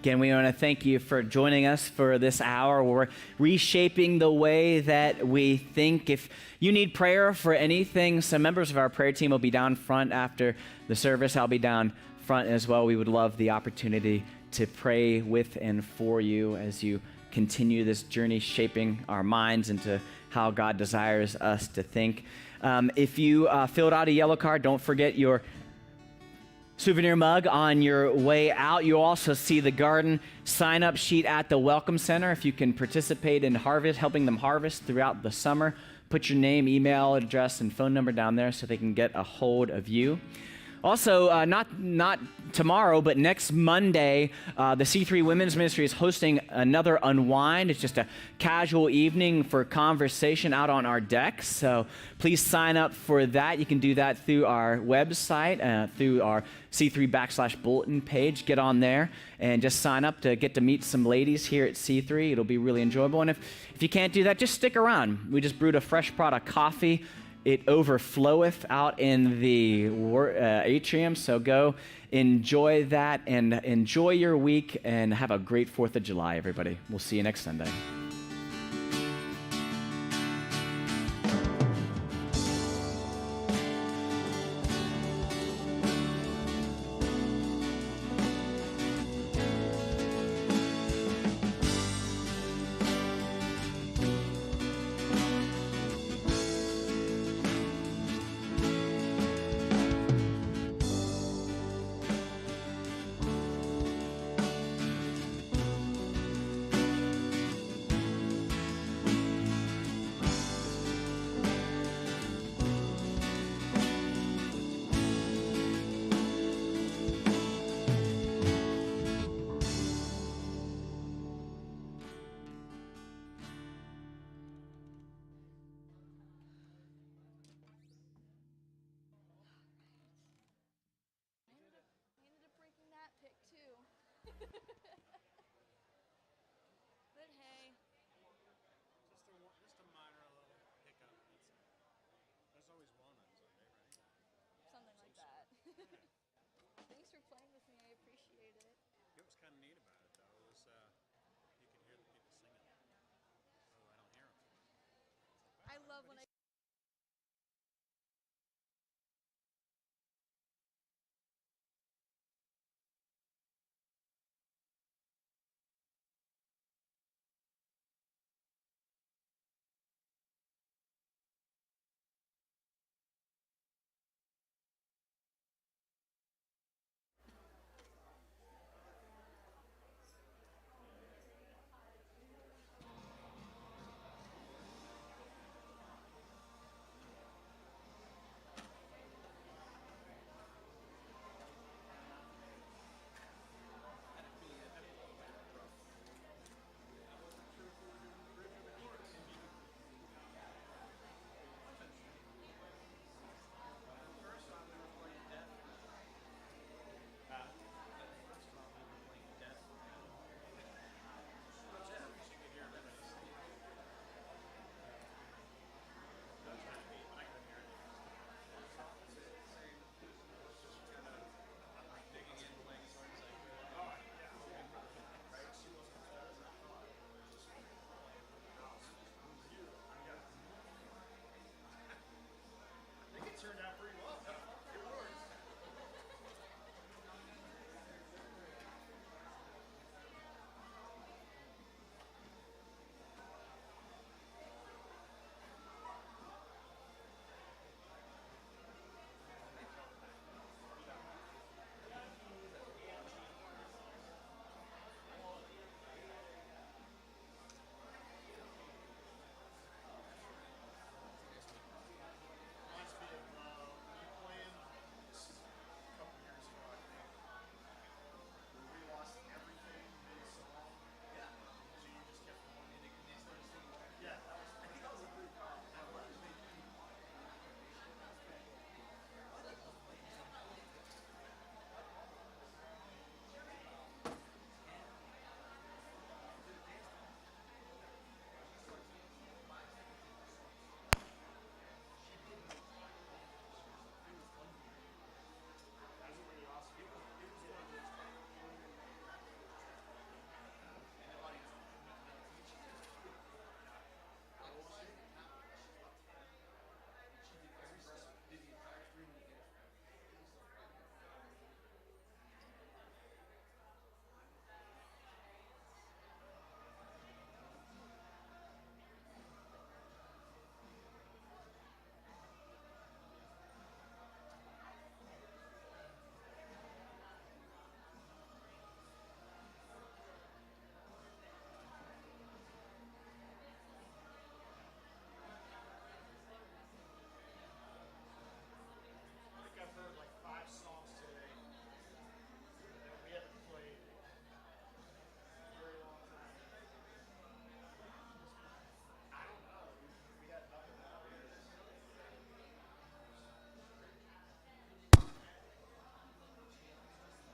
C: Again, we want to thank you for joining us for this hour. We're reshaping the way that we think. If you need prayer for anything, some members of our prayer team will be down front after the service. I'll be down front as well. We would love the opportunity to pray with and for you as you continue this journey shaping our minds into how God desires us to think. If you filled out a yellow card, don't forget your souvenir mug on your way out. You'll also see the garden sign-up sheet at the Welcome Center. If you can participate in harvest, helping them harvest throughout the summer, put your name, email address, and phone number down there so they can get a hold of you. Also, not tomorrow, but next Monday, the C3 Women's Ministry is hosting another Unwind. It's just a casual evening for conversation out on our deck. So please sign up for that. You can do that through our website, through our C3 /bulletin page. Get on there and just sign up to get to meet some ladies here at C3. It'll be really enjoyable. And if you can't do that, just stick around. We just brewed a fresh pot of coffee. It overfloweth out in the atrium, so go enjoy that and enjoy your week and have a great 4th of July, everybody. We'll see you next Sunday.
A: But hey,
B: Just a minor little hiccup. There's always one on Sunday, right?
A: something like that. Thanks for playing with me. I appreciate it.
B: It was kind of neat about it, though. It was